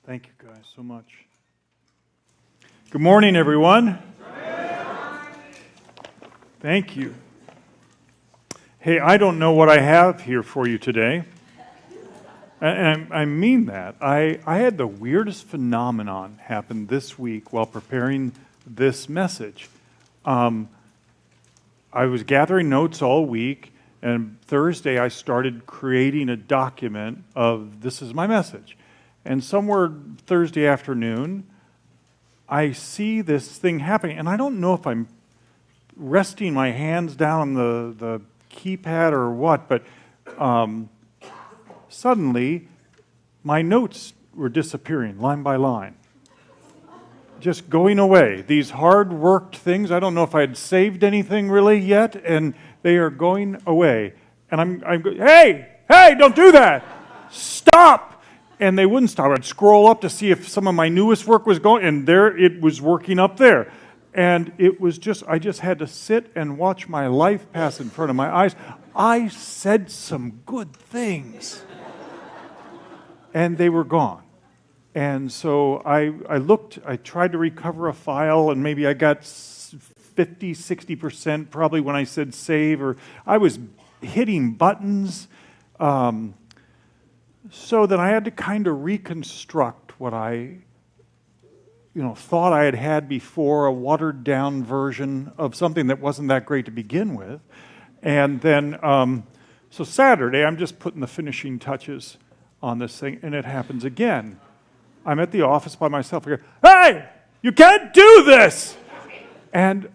Thank you guys so much. Good morning, everyone. Thank you. Hey, I don't know what I have here for you today. And I mean that. I had the weirdest phenomenon happen this week while preparing this message. I was gathering notes all week, and Thursday I started creating a document of this is my message. And somewhere Thursday afternoon, I see this thing happening, and I don't know if I'm resting my hands down on the keypad or what, but suddenly my notes were disappearing line by line. Just going away. These hard-worked things, I don't know if I had saved anything really yet, and they are going away. And I'm hey, don't do that! Stop! And they wouldn't stop. I'd scroll up to see if some of my newest work was going, and there it was working up there. And it was just, I just had to sit and watch my life pass in front of my eyes. I said some good things. And they were gone. And so I looked, I tried to recover a file, and maybe I got 50, 60% probably when I said save, or I was hitting buttons. So that I had to kind of reconstruct what I thought I had before, a watered-down version of something that wasn't that great to begin with. And then, so Saturday, I'm just putting the finishing touches on this thing, and it happens again. I'm at the office by myself. I go, hey, you can't do this! And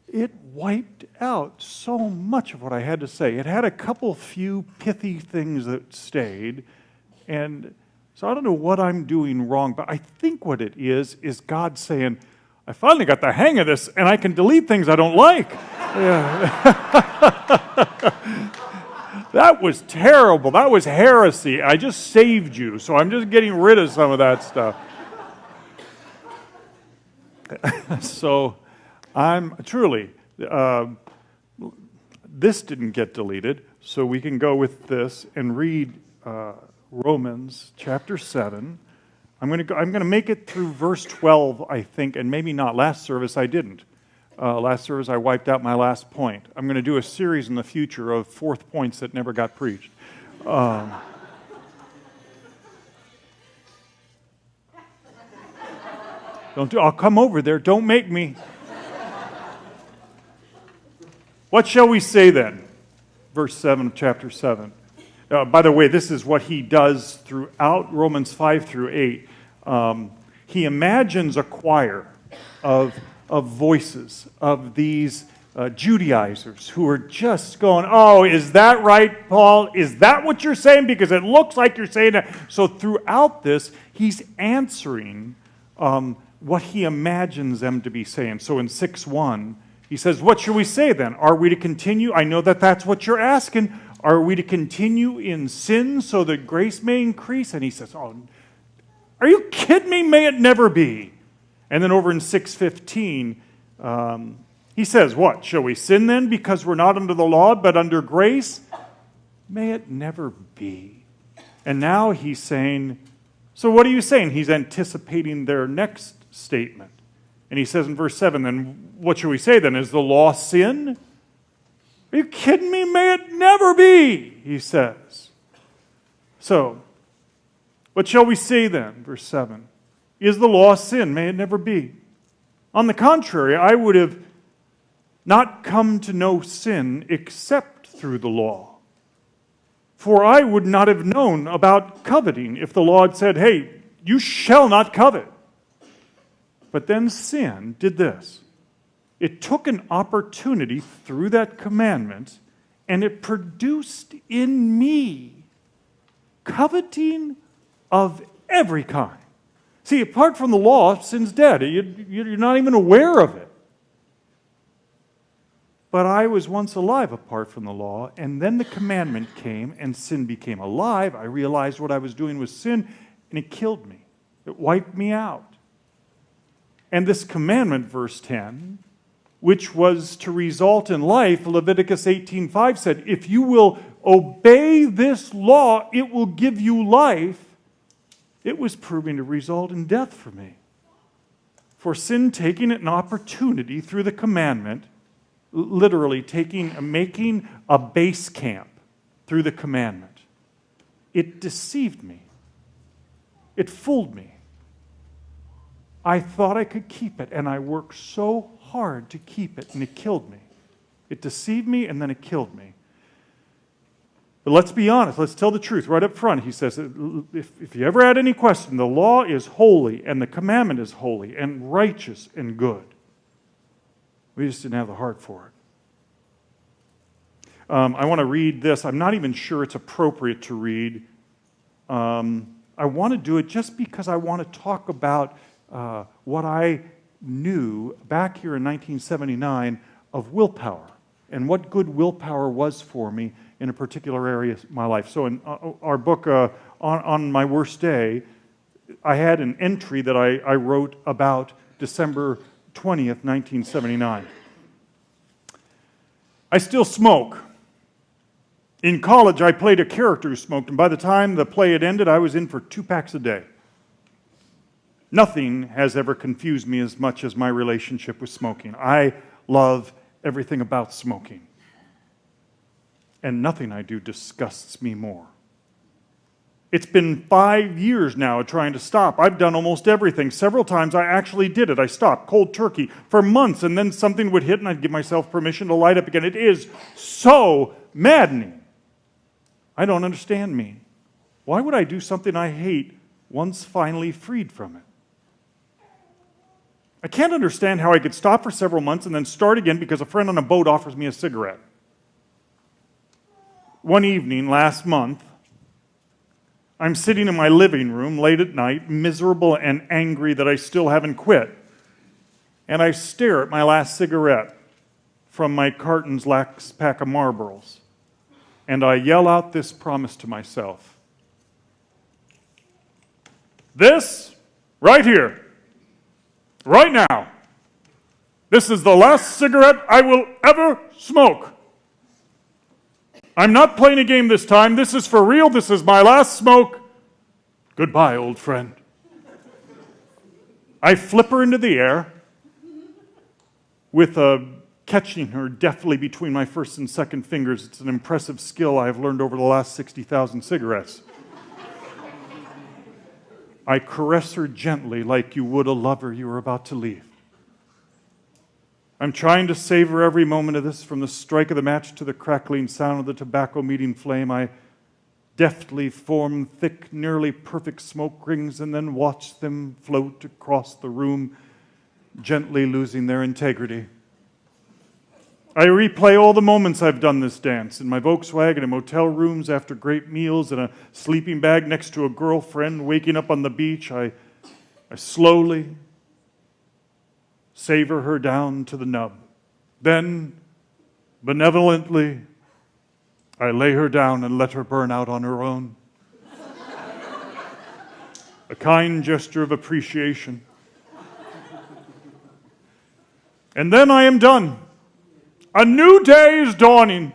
it wiped out so much of what I had to say. It had a couple few pithy things that stayed, and so I don't know what I'm doing wrong, but I think what it is God saying, I finally got the hang of this, and I can delete things I don't like. That was terrible. That was heresy. I just saved you, so I'm just getting rid of some of that stuff. So I'm truly, this didn't get deleted, so we can go with this and read Romans chapter 7. I'm going to make it through verse 12, I think, and maybe not. Last service I didn't. Last service I wiped out my last point. I'm going to do a series in the future of fourth points that never got preached. I'll come over there. Don't make me. What shall we say then? Verse 7 of chapter 7. By the way, this is what he does throughout Romans 5 through 8. He imagines a choir of voices, of these Judaizers who are just going, oh, is that right, Paul? Is that what you're saying? Because it looks like you're saying that. So throughout this, he's answering what he imagines them to be saying. So in 6:1, he says, what shall we say then? Are we to continue? I know that that's what you're asking. Are we to continue in sin so that grace may increase? And he says, oh, are you kidding me? May it never be. And then over in 6:15, he says, what? Shall we sin then because we're not under the law but under grace? May it never be. And now he's saying, so what are you saying? He's anticipating their next statement. And he says in verse 7, then what shall we say then? Is the law sin? Are you kidding me? May it never be, he says. So, what shall we say then? Verse 7. Is the law sin? May it never be. On the contrary, I would have not come to know sin except through the law. For I would not have known about coveting if the law had said, hey, you shall not covet. But then sin did this. It took an opportunity through that commandment, and it produced in me coveting of every kind. See, apart from the law, sin's dead. You're not even aware of it. But I was once alive apart from the law, and then the commandment came, and sin became alive. I realized what I was doing was sin, and it killed me. It wiped me out. And this commandment, verse 10, which was to result in life, Leviticus 18:5 said, if you will obey this law, it will give you life. it was proving to result in death for me. For sin taking an opportunity through the commandment, literally making a base camp through the commandment, it deceived me. It fooled me. I thought I could keep it, and I worked so hard to keep it, and it killed me. It deceived me, and then it killed me. But let's be honest. Let's tell the truth right up front. He says, if you ever had any question, the law is holy, and the commandment is holy, and righteous, and good. We just didn't have the heart for it. I want to read this. I'm not even sure it's appropriate to read. I want to do it just because I want to talk about what I knew back here in 1979 of willpower and what good willpower was for me in a particular area of my life. So in our book, on my worst day, I had an entry that I wrote about December 20th, 1979. I still smoke. In college, I played a character who smoked, and by the time the play had ended, I was in for 2 packs a day. Nothing has ever confused me as much as my relationship with smoking. I love everything about smoking. And nothing I do disgusts me more. It's been 5 years now of trying to stop. I've done almost everything. Several times I actually did it. I stopped cold turkey for months, and then something would hit, and I'd give myself permission to light up again. It is so maddening. I don't understand me. Why would I do something I hate once finally freed from it? I can't understand how I could stop for several months and then start again because a friend on a boat offers me a cigarette. One evening last month, I'm sitting in my living room late at night, miserable and angry that I still haven't quit. And I stare at my last cigarette from my carton's last pack of Marlboros. And I yell out this promise to myself. This, right here, right now, this is the last cigarette I will ever smoke. I'm not playing a game this time. This is for real. This is my last smoke. Goodbye, old friend. I flip her into the air with catching her deftly between my first and second fingers. It's an impressive skill I have learned over the last 60,000 cigarettes. I caress her gently like you would a lover you are about to leave. I'm trying to savor every moment of this, from the strike of the match to the crackling sound of the tobacco meeting flame. I deftly form thick, nearly perfect smoke rings and then watch them float across the room, gently losing their integrity. I replay all the moments I've done this dance in my Volkswagen, in motel rooms, after great meals, in a sleeping bag next to a girlfriend, waking up on the beach. I slowly savor her down to the nub. Then, benevolently, I lay her down and let her burn out on her own. A kind gesture of appreciation. And then I am done. A new day is dawning.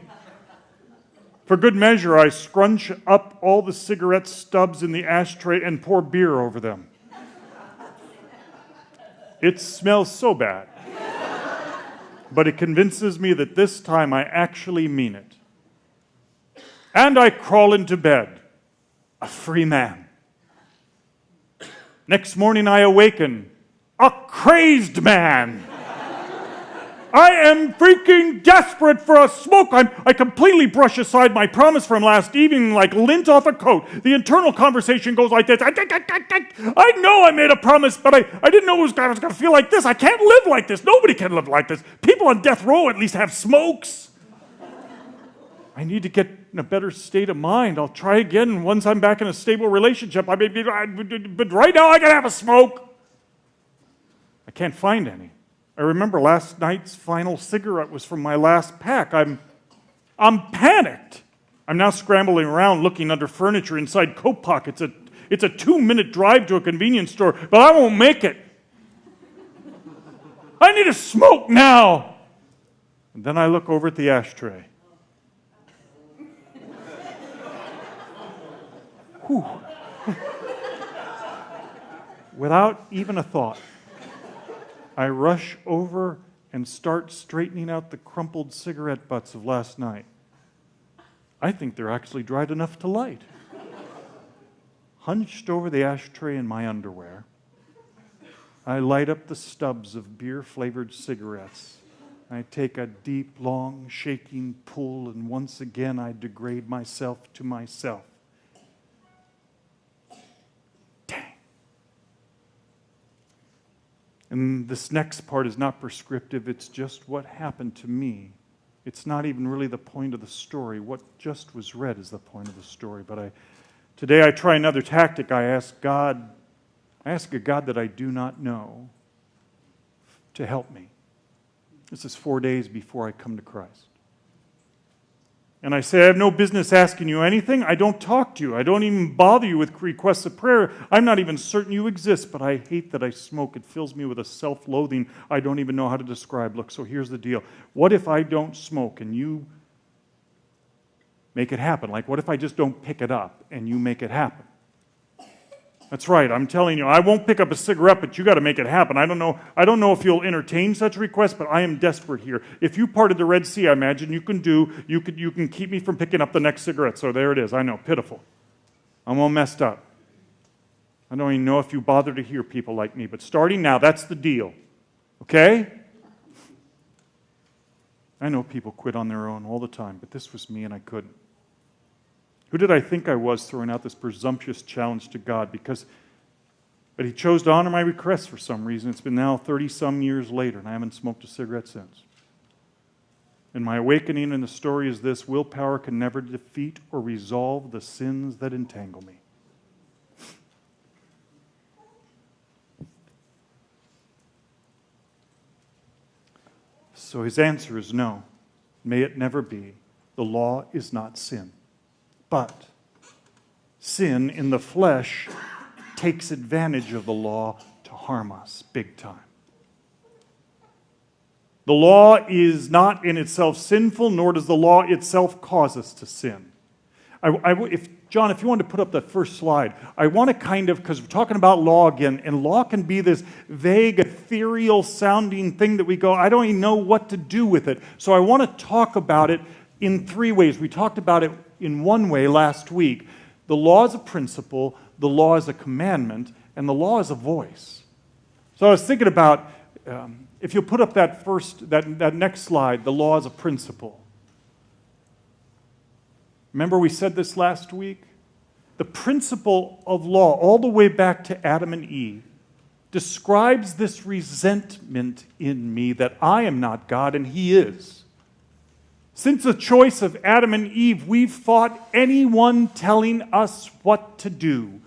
For good measure, I scrunch up all the cigarette stubs in the ashtray and pour beer over them. It smells so bad. But it convinces me that this time I actually mean it. And I crawl into bed, a free man. Next morning I awaken, a crazed man. I am freaking desperate for a smoke. I completely brush aside my promise from last evening like lint off a coat. The internal conversation goes like this. I know I made a promise, but I didn't know I was going to feel like this. I can't live like this. Nobody can live like this. People on death row at least have smokes. I need to get in a better state of mind. I'll try again once I'm back in a stable relationship. But right now I got to have a smoke. I can't find any. I remember last night's final cigarette was from my last pack. I'm panicked. I'm now scrambling around looking under furniture, inside coat pockets. It's a 2-minute drive to a convenience store, but I won't make it. I need a smoke now. And then I look over at the ashtray. Whew. without even a thought, I rush over and start straightening out the crumpled cigarette butts of last night. I think they're actually dried enough to light. Hunched over the ashtray in my underwear, I light up the stubs of beer-flavored cigarettes. I take a deep, long, shaking pull, and once again I degrade myself to myself. Dang. And this next part is not prescriptive, it's just what happened to me. It's not even really the point of the story. What just was read is the point of the story. But today I try another tactic. I ask a God that I do not know to help me. This is 4 days before I come to Christ. And I say, I have no business asking you anything. I don't talk to you. I don't even bother you with requests of prayer. I'm not even certain you exist, but I hate that I smoke. It fills me with a self-loathing I don't even know how to describe. Look, so here's the deal. What if I don't smoke and you make it happen? Like, what if I just don't pick it up and you make it happen? That's right. I'm telling you, I won't pick up a cigarette, but you got to make it happen. I don't know if you'll entertain such a request, but I am desperate here. If you parted the Red Sea, I imagine you can keep me from picking up the next cigarette. So there it is. I know, pitiful. I'm all messed up. I don't even know if you bother to hear people like me, but starting now, that's the deal. Okay? I know people quit on their own all the time, but this was me and I couldn't. Who did I think I was throwing out this presumptuous challenge to God? But He chose to honor my request for some reason. It's been now 30-some years later, and I haven't smoked a cigarette since. And my awakening in the story is this: willpower can never defeat or resolve the sins that entangle me. So His answer is no. May it never be. The law is not sin. But sin in the flesh takes advantage of the law to harm us big time. The law is not in itself sinful, nor does the law itself cause us to sin. John, if you want to put up that first slide, I want to because we're talking about law again, and law can be this vague, ethereal sounding thing that we go, I don't even know what to do with it. So I want to talk about it in three ways. We talked about it in one way last week. The law is a principle, the law is a commandment, and the law is a voice. So I was thinking about, if you put up that next slide, the law is a principle. Remember we said this last week? The principle of law, all the way back to Adam and Eve, describes this resentment in me that I am not God and He is. Since the choice of Adam and Eve, we've fought anyone telling us what to do.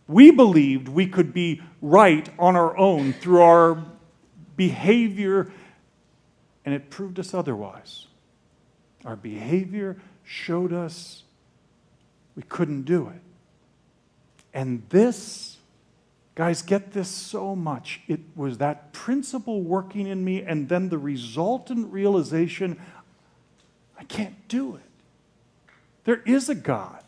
We believed we could be right on our own through our behavior, and it proved us otherwise. Our behavior showed us we couldn't do it. And this, guys, get this so much. It was that principle working in me, and then the resultant realization, I can't do it. There is a God.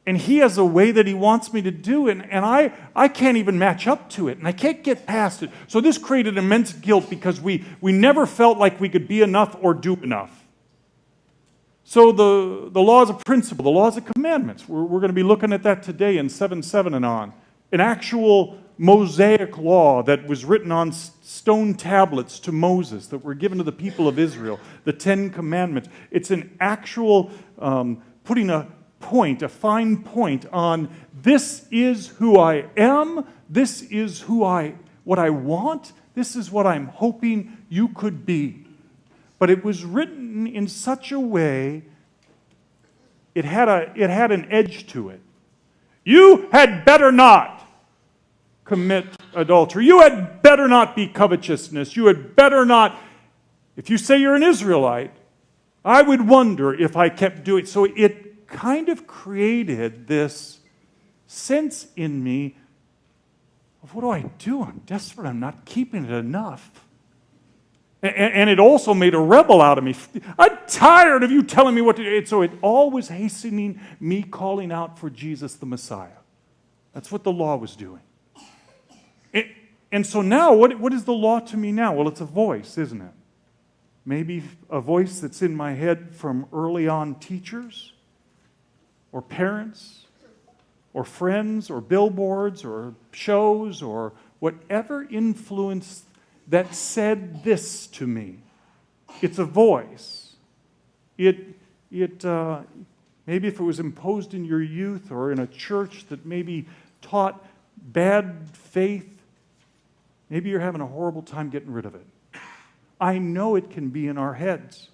And He has a way that He wants me to do it, and I can't even match up to it, and I can't get past it. So this created immense guilt because we never felt like we could be enough or do enough. So the law is a principle. The law is a commandments. We're going to be looking at that today in 7:7 and on. An actual Mosaic law that was written on stone tablets to Moses that were given to the people of Israel, the 10 Commandments. It's an actual putting a fine point on this is who I am, this is what I want, this is what I'm hoping you could be. But it was written in such a way, it had an edge to it. You had better not commit adultery. You had better not be covetousness. You had better not, if you say you're an Israelite, I would wonder if I kept doing it. So it kind of created this sense in me of what do? I'm desperate. I'm not keeping it enough. And it also made a rebel out of me. I'm tired of you telling me what to do. So it all was hastening me calling out for Jesus the Messiah. That's what the law was doing. And so now, what is the law to me now? Well, it's a voice, isn't it? Maybe a voice that's in my head from early on teachers, or parents, or friends, or billboards, or shows, or whatever influence that said this to me. It's a voice. Maybe if it was imposed in your youth or in a church that maybe taught bad faith, maybe you're having a horrible time getting rid of it. I know it can be in our heads.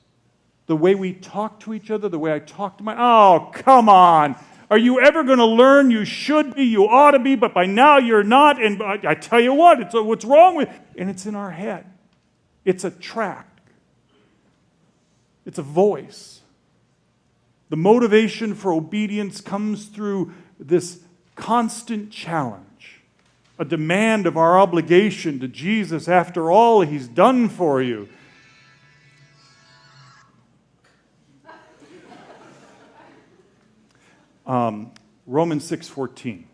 The way we talk to each other, the way I talk to oh, come on. Are you ever going to learn you should be, you ought to be, but by now you're not? And I tell you what, what's wrong with... And it's in our head. It's a track. It's a voice. The motivation for obedience comes through this constant challenge, a demand of our obligation to Jesus after all He's done for you. Romans 6:14.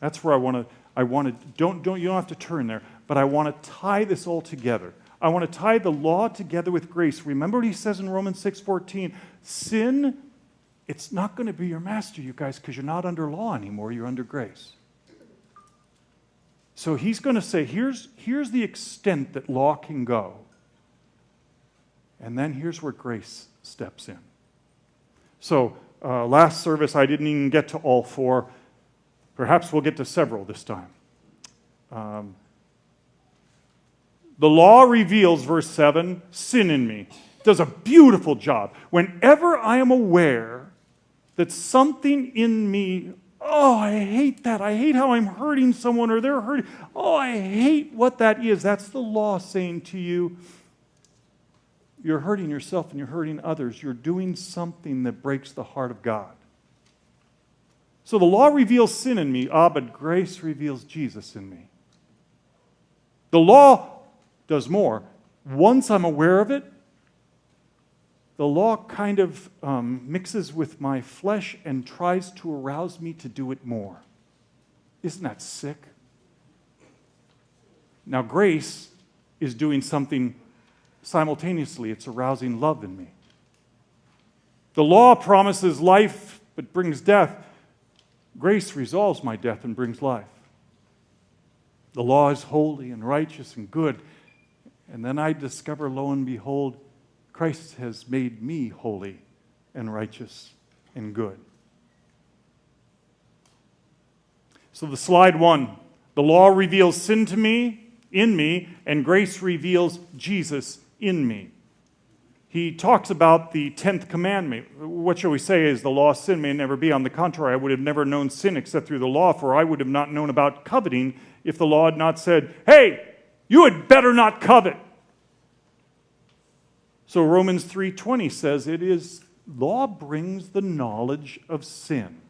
That's where I want to. You don't have to turn there, but I want to tie this all together. I want to tie the law together with grace. Remember what he says in Romans 6:14. Sin, it's not going to be your master, you guys, because you're not under law anymore. You're under grace. So he's going to say, here's the extent that law can go. And then here's where grace steps in. So last service, I didn't even get to all four. Perhaps we'll get to several this time. The law reveals, verse 7, sin in me. It does a beautiful job. Whenever I am aware that something in me, oh, I hate that. I hate how I'm hurting someone or they're hurting. Oh, I hate what that is. That's the law saying to you, you're hurting yourself and you're hurting others. You're doing something that breaks the heart of God. So the law reveals sin in me, but grace reveals Jesus in me. The law does more. Once I'm aware of it, the law kind of mixes with my flesh and tries to arouse me to do it more. Isn't that sick? Now, grace is doing something simultaneously. It's arousing love in me. The law promises life but brings death. Grace resolves my death and brings life. The law is holy and righteous and good. And then I discover, lo and behold, Christ has made me holy and righteous and good. So the slide one, the law reveals sin to me, in me, and grace reveals Jesus in me. He talks about the 10th commandment. What shall we say is the law sin may never be. On the contrary, I would have never known sin except through the law, for I would have not known about coveting if the law had not said, hey, you had better not covet. So Romans 3:20 says law brings the knowledge of sin.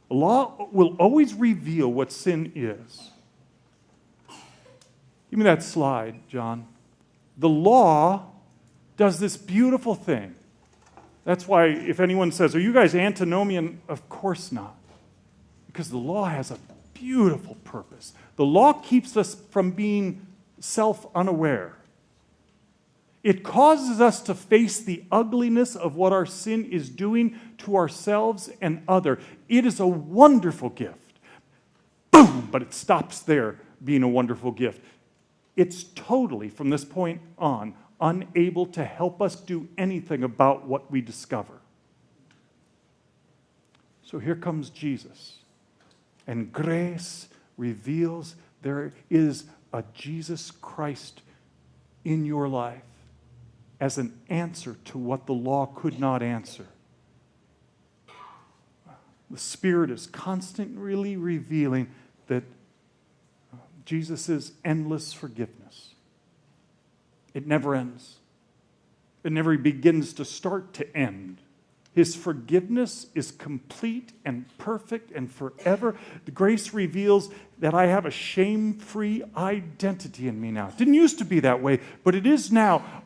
Law will always reveal what sin is. Give me that slide, John. The law does this beautiful thing. That's why if anyone says, are you guys antinomian? Of course not. Because the law has a beautiful purpose. The law keeps us from being self-unaware. It causes us to face the ugliness of what our sin is doing to ourselves and others. It is a wonderful gift. Boom! But it stops there being a wonderful gift. It's totally, from this point on, unable to help us do anything about what we discover. So here comes Jesus. And grace reveals there is a Jesus Christ in your life as an answer to what the law could not answer. The Spirit is constantly revealing that Jesus' endless forgiveness. It never ends. It never begins to start to end. His forgiveness is complete and perfect and forever. The grace reveals that I have a shame-free identity in me now. It didn't used to be that way, but it is now.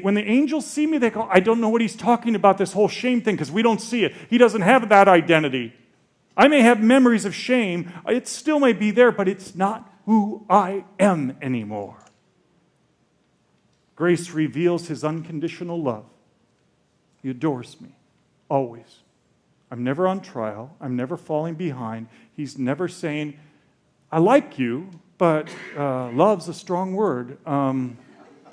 When the angels see me, they go, I don't know what he's talking about, this whole shame thing, because we don't see it. He doesn't have that identity. I may have memories of shame. It still may be there, but it's not who I am anymore. Grace reveals his unconditional love. He adores me, always. I'm never on trial. I'm never falling behind. He's never saying, I like you, but love's a strong word. I'm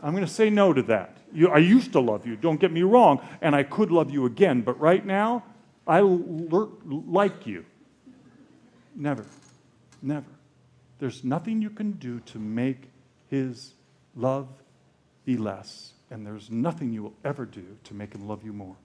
going to say no to that. I used to love you, don't get me wrong, and I could love you again, but right now, I like you. Never. Never. There's nothing you can do to make his love be less, and there's nothing you will ever do to make him love you more.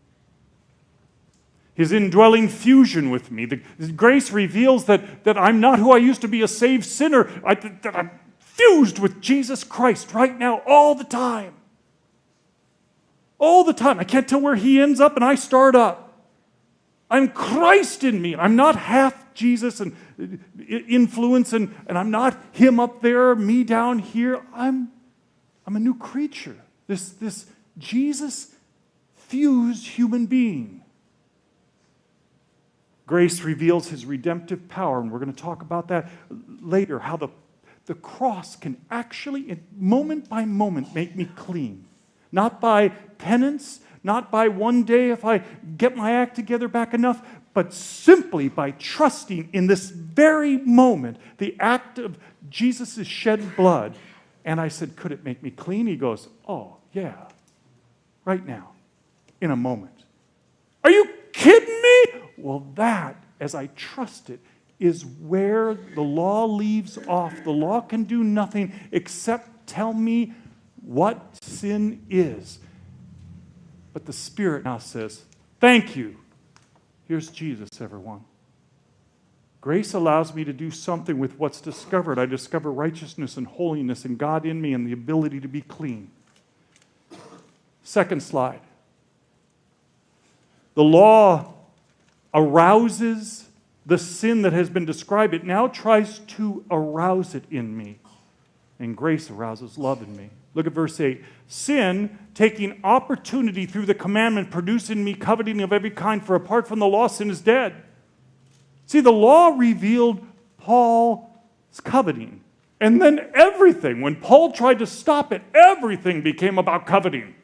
His indwelling fusion with me. The grace reveals that I'm not who I used to be, a saved sinner, that I'm fused with Jesus Christ right now, all the time. All the time. I can't tell where he ends up and I start up. I'm Christ in me. I'm not half Jesus and influence, and I'm not him up there, me down here. I'm a new creature. This Jesus fused human being. Grace reveals his redemptive power, and we're going to talk about that later, how the cross can actually, moment by moment, make me clean. Not by penance, not by one day if I get my act together back enough, but simply by trusting in this very moment, the act of Jesus' shed blood. And I said, could it make me clean? He goes, oh, yeah, right now, in a moment. Are you kidding me? Well, that, as I trust it, is where the law leaves off. The law can do nothing except tell me what sin is. But the Spirit now says, thank you. Here's Jesus, everyone. Grace allows me to do something with what's discovered. I discover righteousness and holiness and God in me and the ability to be clean. Second slide. The law arouses the sin that has been described. It now tries to arouse it in me. And grace arouses love in me. Look at verse 8. Sin, taking opportunity through the commandment, produced in me coveting of every kind, for apart from the law, sin is dead. See, the law revealed Paul's coveting. And then everything, when Paul tried to stop it, everything became about coveting.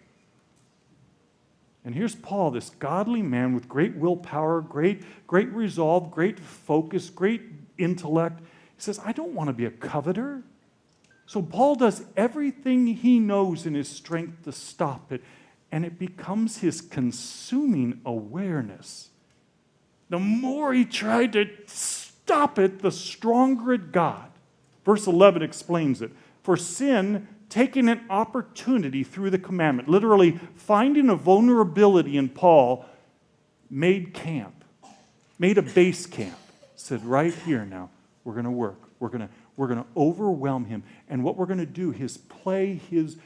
And here's Paul, this godly man with great willpower, great resolve, great focus, great intellect. He says, I don't want to be a coveter. So Paul does everything he knows in his strength to stop it, and it becomes his consuming awareness. The more he tried to stop it, the stronger it got. Verse 11 explains it. For sin, taking an opportunity through the commandment, literally finding a vulnerability in Paul, made camp, made a base camp. Said, right here now, we're going to work. We're going to overwhelm him. And what we're going to do is play his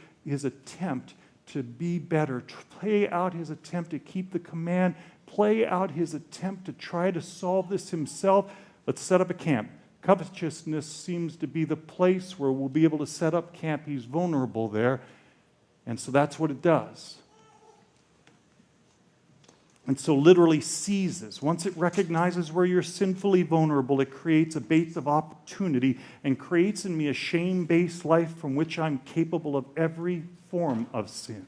attempt to be better, play out his attempt to keep the command, play out his attempt to try to solve this himself. Let's set up a camp. Covetousness seems to be the place where we'll be able to set up camp. He's vulnerable there. And so that's what it does. And so literally seizes. Once it recognizes where you're sinfully vulnerable, it creates a base of opportunity and creates in me a shame-based life from which I'm capable of every form of sin.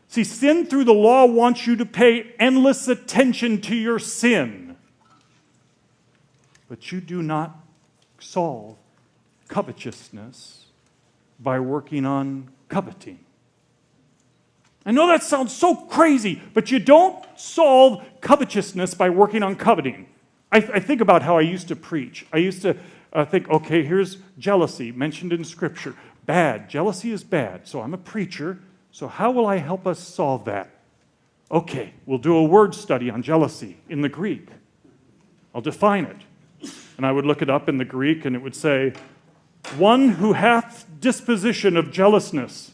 See, sin through the law wants you to pay endless attention to your sin. But you do not solve covetousness by working on coveting. I know that sounds so crazy, but you don't solve covetousness by working on coveting. I think about how I used to preach. I used to think, okay, here's jealousy mentioned in Scripture. Bad. Jealousy is bad. So I'm a preacher. So how will I help us solve that? Okay, we'll do a word study on jealousy in the Greek. I'll define it. And I would look it up in the Greek, and it would say, one who hath disposition of jealousness.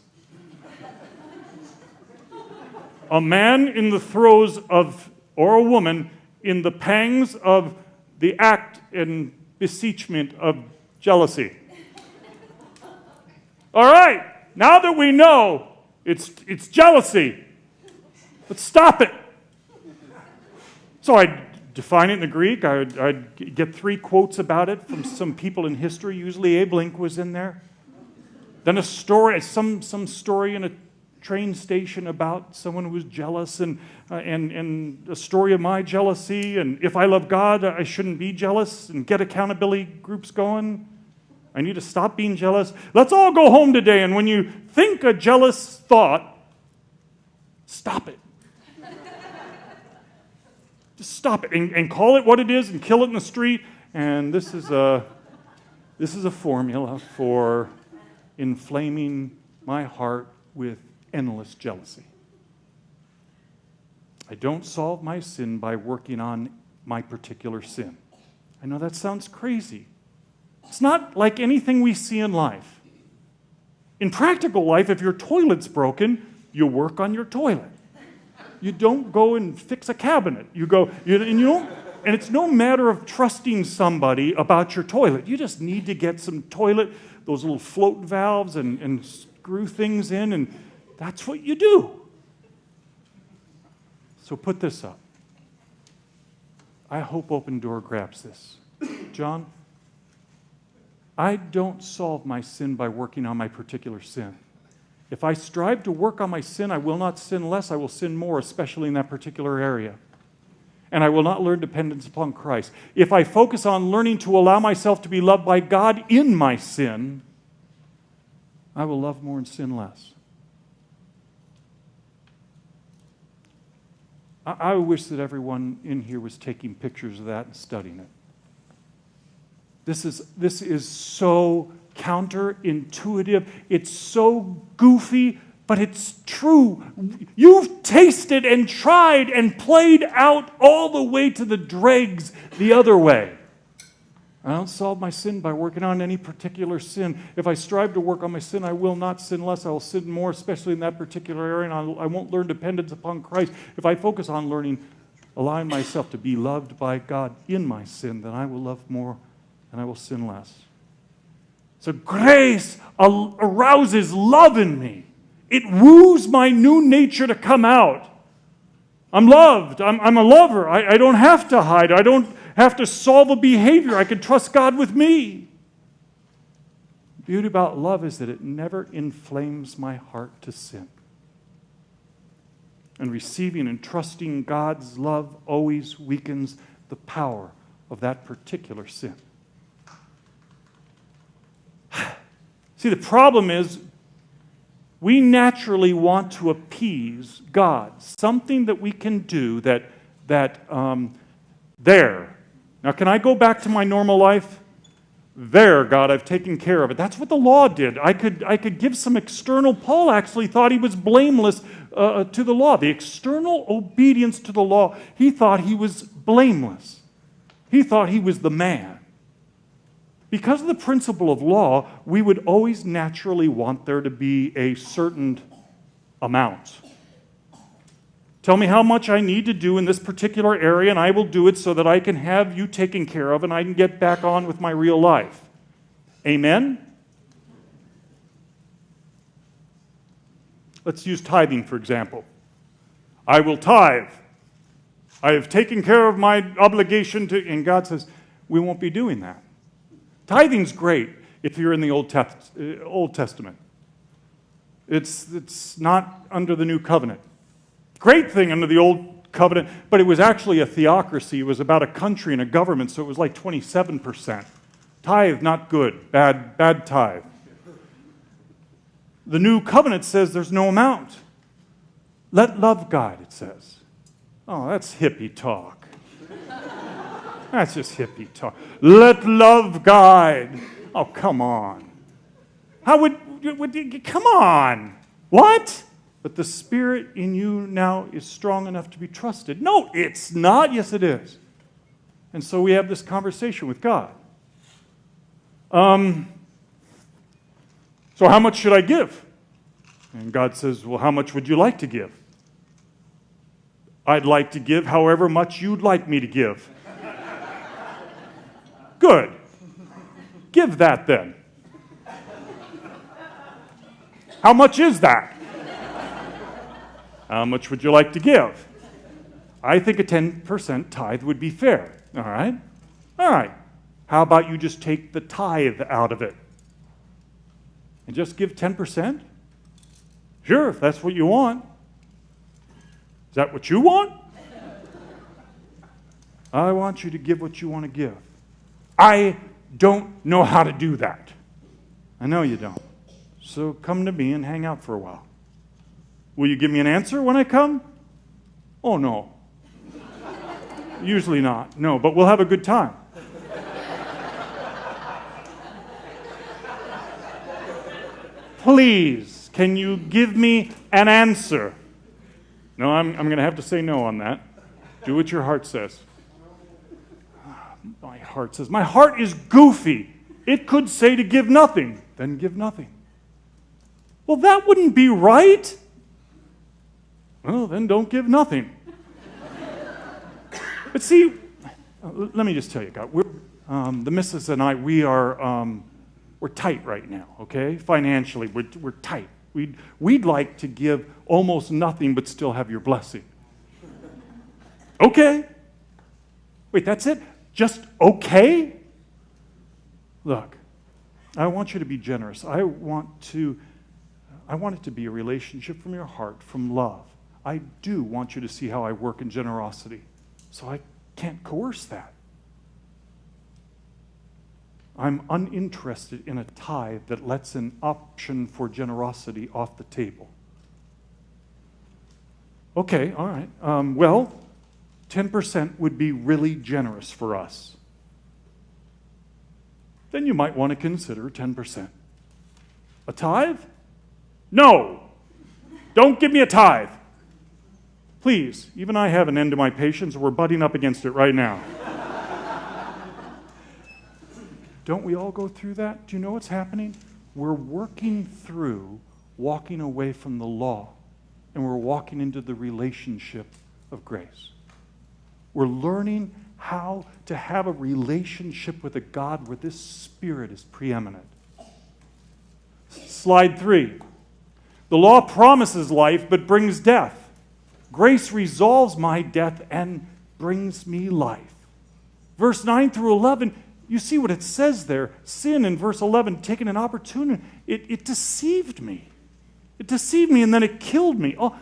A man in the throes of, or a woman in the pangs of the act and beseechment of jealousy. All right, now that we know it's jealousy, let's stop it. So I define it in the Greek, I'd get 3 quotes about it from some people in history. Usually Abe Lincoln was in there. Then a story, some story in a train station about someone who was jealous, and a story of my jealousy, and if I love God, I shouldn't be jealous, and get accountability groups going. I need to stop being jealous. Let's all go home today, and when you think a jealous thought, stop it. Just stop it and call it what it is and kill it in the street. And this is a formula for inflaming my heart with endless jealousy. I don't solve my sin by working on my particular sin. I know that sounds crazy. It's not like anything we see in life. In practical life, if your toilet's broken, you work on your toilet. You don't go and fix a cabinet. And it's no matter of trusting somebody about your toilet. You just need to get some toilet, those little float valves, and screw things in, and that's what you do. So put this up. I hope Open Door grabs this. John, I don't solve my sin by working on my particular sin. If I strive to work on my sin, I will not sin less, I will sin more, especially in that particular area. And I will not learn dependence upon Christ. If I focus on learning to allow myself to be loved by God in my sin, I will love more and sin less. I wish that everyone in here was taking pictures of that and studying it. This is so counterintuitive. It's so goofy, but it's true. You've tasted and tried and played out all the way to the dregs the other way. I don't solve my sin by working on any particular sin. If I strive to work on my sin, I will not sin less. I will sin more, especially in that particular area, and I won't learn dependence upon Christ. If I focus on allowing myself to be loved by God in my sin, then I will love more and I will sin less. So grace arouses love in me. It woos my new nature to come out. I'm loved. I'm a lover. I don't have to hide. I don't have to solve a behavior. I can trust God with me. The beauty about love is that it never inflames my heart to sin. And receiving and trusting God's love always weakens the power of that particular sin. See, the problem is we naturally want to appease God. Something that we can do there. Now, can I go back to my normal life? There, God, I've taken care of it. That's what the law did. I could give some external. Paul actually thought he was blameless to the law. The external obedience to the law, he thought he was blameless. He thought he was the man. Because of the principle of law, we would always naturally want there to be a certain amount. Tell me how much I need to do in this particular area, and I will do it so that I can have you taken care of and I can get back on with my real life. Amen? Let's use tithing, for example. I will tithe. I have taken care of my obligation to, and God says, we won't be doing that. Tithing's great if you're in the Old Testament. It's not under the New Covenant. Great thing under the Old Covenant, but it was actually a theocracy. It was about a country and a government, so it was like 27%. Tithe, not good. Bad tithe. The New Covenant says there's no amount. Let love guide, it says. Oh, that's hippie talk. That's just hippie talk. Let love guide. Oh, come on. How would come on. What? But the Spirit in you now is strong enough to be trusted. No, it's not. Yes, it is. And so we have this conversation with God. So how much should I give? And God says, well, how much would you like to give? I'd like to give however much you'd like me to give. Good. Give that then. How much is that? How much would you like to give? I think a 10% tithe would be fair. All right? All right. How about you just take the tithe out of it and just give 10%? Sure, if that's what you want. Is that what you want? I want you to give what you want to give. I don't know how to do that. I know you don't. So come to me and hang out for a while. Will you give me an answer when I come? Oh, no. Usually not. No, but we'll have a good time. Please, can you give me an answer? No, I'm going to have to say no on that. Do what your heart says. My heart says, my heart is goofy. It could say to give nothing, then give nothing. Well, that wouldn't be right. Well, then don't give nothing. But see, let me just tell you, God, the missus and I, we're tight right now, okay? Financially, we're tight. We'd like to give almost nothing but still have your blessing. Okay. Wait, that's it? Just okay? Look, I want you to be generous. I want it to be a relationship from your heart, from love. I do want you to see how I work in generosity. So I can't coerce that. I'm uninterested in a tithe that lets an option for generosity off the table. Okay, all right. Well, 10% would be really generous for us. Then you might want to consider 10%. A tithe? No! Don't give me a tithe. Please, even I have an end to my patience, we're butting up against it right now. Don't we all go through that? Do you know what's happening? We're working through walking away from the law, and we're walking into the relationship of grace. We're learning how to have a relationship with a God where this Spirit is preeminent. Slide 3. The law promises life but brings death. Grace resolves my death and brings me life. Verse 9 through 11, you see what it says there. Sin in verse 11, taking an opportunity, it deceived me. It deceived me and then it killed me. Oh,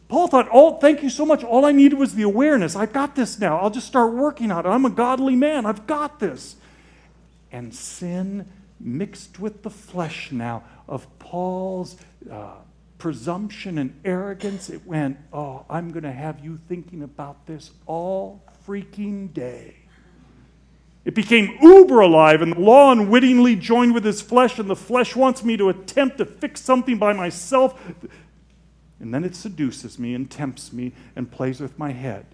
Paul thought, oh, thank you so much. All I needed was the awareness. I've got this now. I'll just start working on it. I'm a godly man. I've got this. And sin mixed with the flesh now of Paul's presumption and arrogance. It went, oh, I'm going to have you thinking about this all freaking day. It became uber alive, and the law unwittingly joined with his flesh, and the flesh wants me to attempt to fix something by myself. And then it seduces me and tempts me and plays with my head.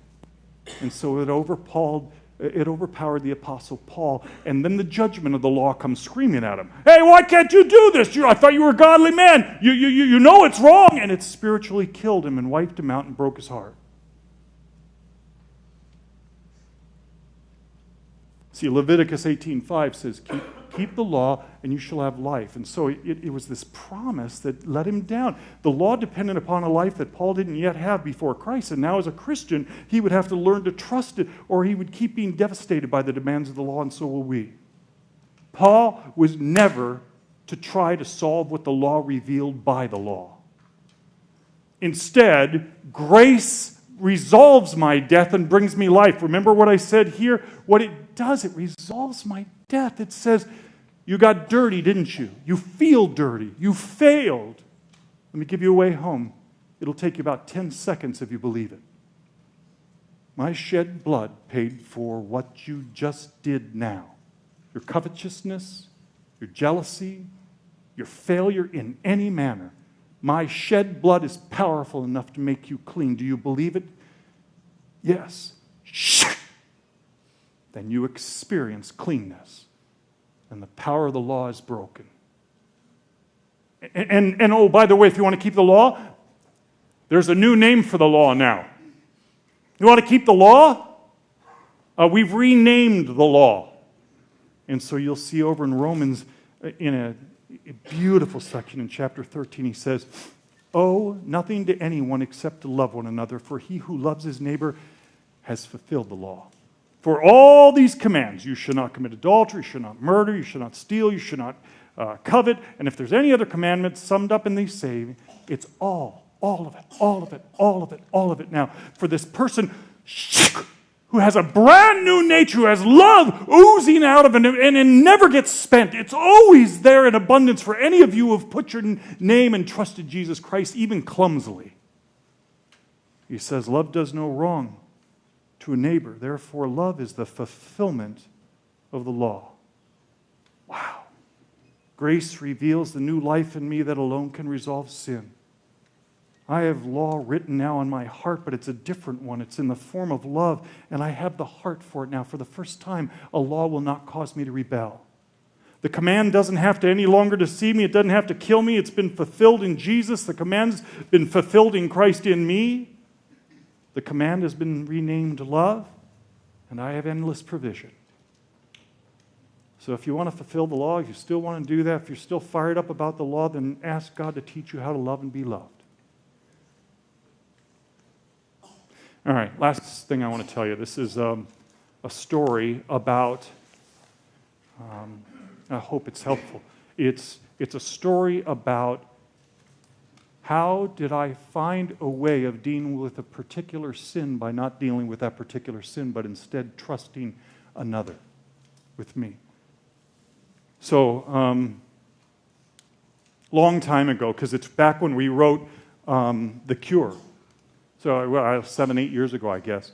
And so it overpowered the Apostle Paul, and then the judgment of the law comes screaming at him. Hey, why can't you do this? I thought you were a godly man. You know it's wrong. And it spiritually killed him and wiped him out and broke his heart. See, Leviticus 18:5 says, keep the law and you shall have life. And so it was this promise that let him down. The law depended upon a life that Paul didn't yet have before Christ. And now as a Christian, he would have to learn to trust it, or he would keep being devastated by the demands of the law, and so will we. Paul was never to try to solve what the law revealed by the law. Instead, grace resolves my death and brings me life. Remember what I said here? What it does, it resolves my death. It says, you got dirty, didn't you? You feel dirty. You failed. Let me give you a way home. It'll take you about 10 seconds if you believe it. My shed blood paid for what you just did now. Your covetousness, your jealousy, your failure in any manner. My shed blood is powerful enough to make you clean. Do you believe it? Yes. Then you experience cleanness. And the power of the law is broken. And oh, by the way, if you want to keep the law, there's a new name for the law now. You want to keep the law? We've renamed the law. And so you'll see over in Romans, in a beautiful section in chapter 13, he says, owe nothing to anyone except to love one another, for he who loves his neighbor has fulfilled the law. For all these commands, you should not commit adultery, you should not murder, you should not steal, you should not covet, and if there's any other commandments summed up in these sayings, it's all of it, all of it, all of it, all of it. Now, for this person who has a brand new nature, who has love oozing out of it, and it never gets spent. It's always there in abundance for any of you who have put your name and trusted Jesus Christ, even clumsily. He says, love does no wrong to a neighbor. Therefore, love is the fulfillment of the law. Wow. Grace reveals the new life in me that alone can resolve sin. I have law written now on my heart, but it's a different one. It's in the form of love, and I have the heart for it now. For the first time, a law will not cause me to rebel. The command doesn't have to any longer deceive me. It doesn't have to kill me. It's been fulfilled in Jesus. The command's been fulfilled in Christ in me. The command has been renamed love, and I have endless provision. So if you want to fulfill the law, if you still want to do that, if you're still fired up about the law, then ask God to teach you how to love and be loved. All right, last thing I want to tell you. This is a story about, I hope it's helpful. It's a story about how did I find a way of dealing with a particular sin by not dealing with that particular sin, but instead trusting another with me. So, long time ago, because it's back when we wrote The Cure. So 7, 8 years ago, I guess.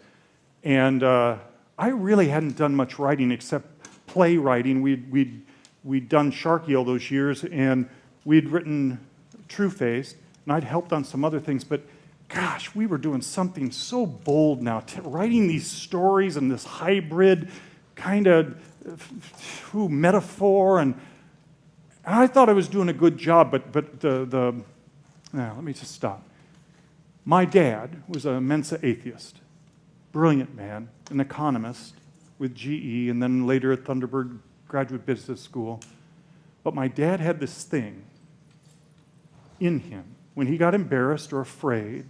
And I really hadn't done much writing except playwriting. We'd done Sharky all those years, and we'd written True Faced, and I'd helped on some other things. But gosh, we were doing something so bold now, writing these stories and this hybrid kind of metaphor. And I thought I was doing a good job, but let me just stop. My dad was a Mensa atheist, brilliant man, an economist with GE, and then later at Thunderbird Graduate Business School. But my dad had this thing in him. When he got embarrassed or afraid,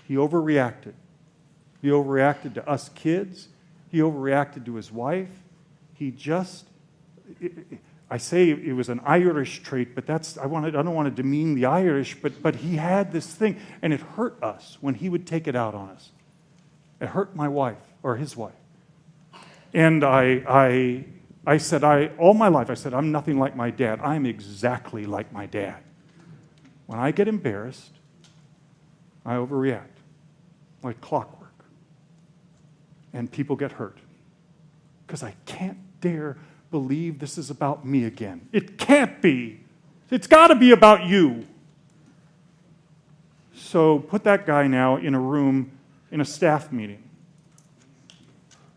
he overreacted. He overreacted to us kids. He overreacted to his wife. I say it was an Irish trait, but I don't want to demean the Irish, but he had this thing, and it hurt us when he would take it out on us. It hurt my wife, or his wife. And I said, all my life, I said, I'm nothing like my dad. I'm exactly like my dad. When I get embarrassed, I overreact, like clockwork. And people get hurt. Because I can't dare believe this is about me again. It can't be. It's got to be about you. So put that guy now in a room in a staff meeting.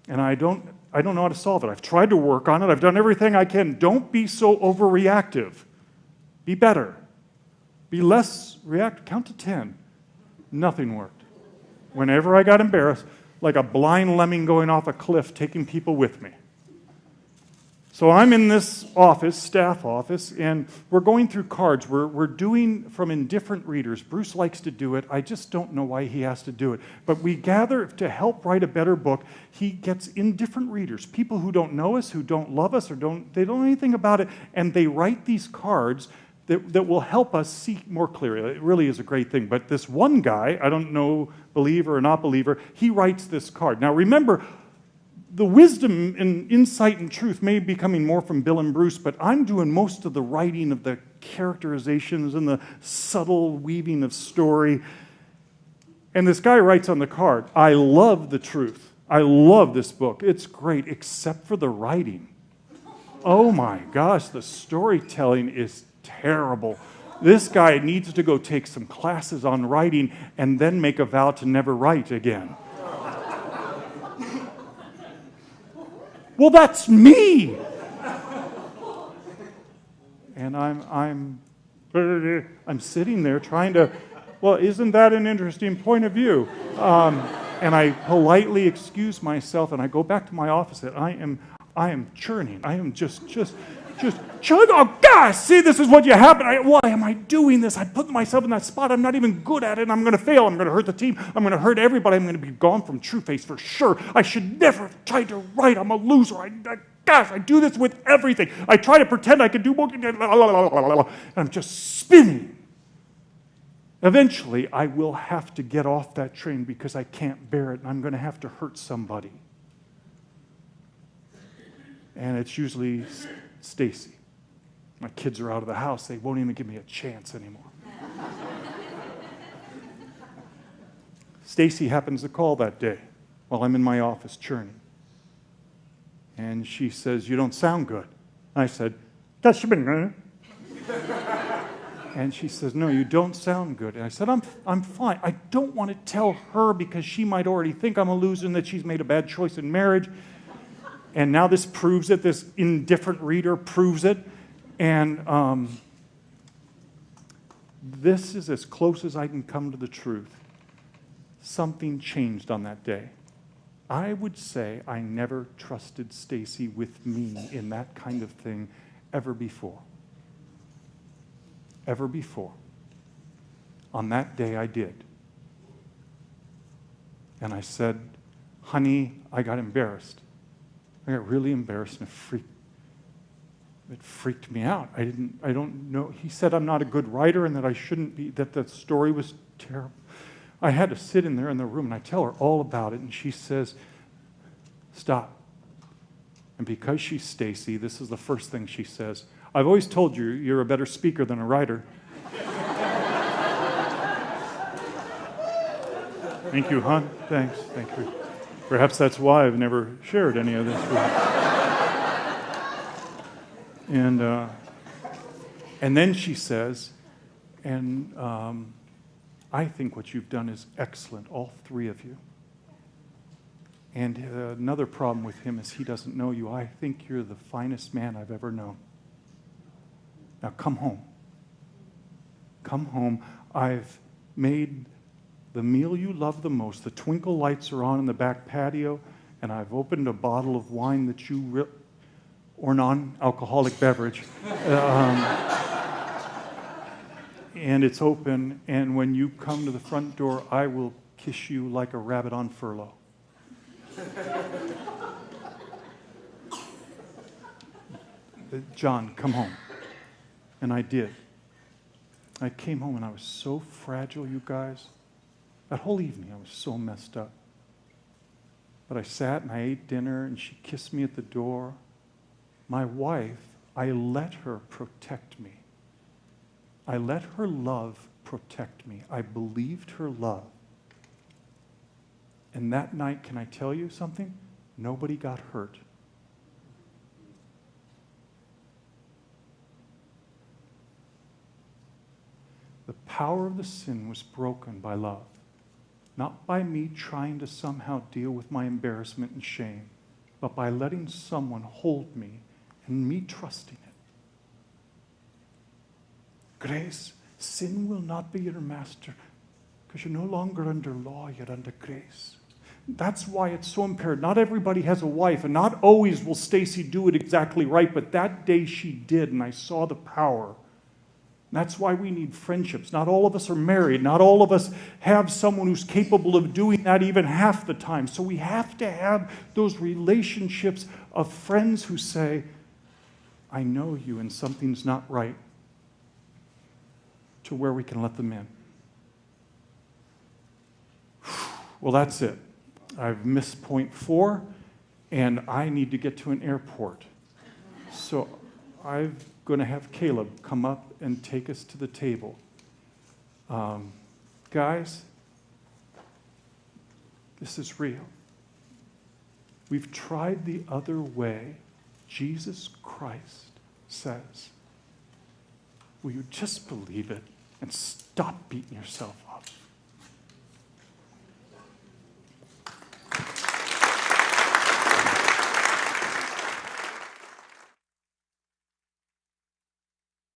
And I don't know how to solve it. I've tried to work on it. I've done everything I can. Don't be so overreactive. Be better. Be less reactive. Count to 10. Nothing worked. Whenever I got embarrassed, like a blind lemming going off a cliff, taking people with me. So I'm in this office, staff office, and we're going through cards. We're doing from indifferent readers. Bruce likes to do it. I just don't know why he has to do it. But we gather to help write a better book. He gets indifferent readers, people who don't know us, who don't love us, or they don't know anything about it, and they write these cards that will help us see more clearly. It really is a great thing. But this one guy, I don't know, believer or not believer, he writes this card. Now remember, the wisdom and insight and truth may be coming more from Bill and Bruce, but I'm doing most of the writing of the characterizations and the subtle weaving of story. And this guy writes on the card, I love the truth. I love this book. It's great, except for the writing. Oh my gosh, the storytelling is terrible. This guy needs to go take some classes on writing and then make a vow to never write again. Well, that's me. And I'm sitting there trying to, well, isn't that an interesting point of view? And I politely excuse myself, and I go back to my office. And I am churning. I am just Just, oh gosh, see, this is what you happen. Why am I doing this? I put myself in that spot. I'm not even good at it, and I'm going to fail. I'm going to hurt the team. I'm going to hurt everybody. I'm going to be gone from True Face for sure. I should never have tried to write. I'm a loser. Gosh, I do this with everything. I try to pretend I can do more. And I'm just spinning. Eventually, I will have to get off that train because I can't bear it, and I'm going to have to hurt somebody. And it's usually Stacy. My kids are out of the house. They won't even give me a chance anymore. Stacy happens to call that day while I'm in my office churning. And she says, "You don't sound good." I said, "That's been." And she says, "No, you don't sound good." And I said, I'm fine. I don't want to tell her because she might already think I'm a loser and that she's made a bad choice in marriage. And now this proves it. This indifferent reader proves it. And this is as close as I can come to the truth. Something changed on that day. I would say I never trusted Stacy with me in that kind of thing ever before. Ever before. On that day I did. And I said, "Honey, I got embarrassed. I got really embarrassed, and it freaked me out. I don't know." He said I'm not a good writer and that I shouldn't be, that the story was terrible. I had to sit in there in the room, and I tell her all about it, and she says, "Stop." And because she's Stacy, this is the first thing she says. "I've always told you you're a better speaker than a writer." Thank you, hon. Thanks. Thank you. Perhaps that's why I've never shared any of this with you. And then she says, "I think what you've done is excellent, all three of you. And another problem with him is he doesn't know you. I think you're the finest man I've ever known. Now come home. Come home. I've made the meal you love the most. The twinkle lights are on in the back patio, and I've opened a bottle of wine that you or non-alcoholic beverage. And it's open, and when you come to the front door, I will kiss you like a rabbit on furlough." "John, come home." And I did. I came home, and I was so fragile, you guys. That whole evening, I was so messed up. But I sat and I ate dinner, and she kissed me at the door. My wife, I let her protect me. I let her love protect me. I believed her love. And that night, can I tell you something? Nobody got hurt. The power of the sin was broken by love. Not by me trying to somehow deal with my embarrassment and shame, but by letting someone hold me and me trusting it. Grace, sin will not be your master because you're no longer under law, you're under grace. That's why it's so imperative. Not everybody has a wife, and not always will Stacy do it exactly right, but that day she did, and I saw the power. That's why we need friendships. Not all of us are married. Not all of us have someone who's capable of doing that even half the time. So we have to have those relationships of friends who say, "I know you and something's not right," to where we can let them in. Well, that's it. I've missed point 4, and I need to get to an airport. So I'm going to have Caleb come up and take us to the table. Guys, this is real. We've tried the other way. Jesus Christ says, will you just believe it and stop beating yourself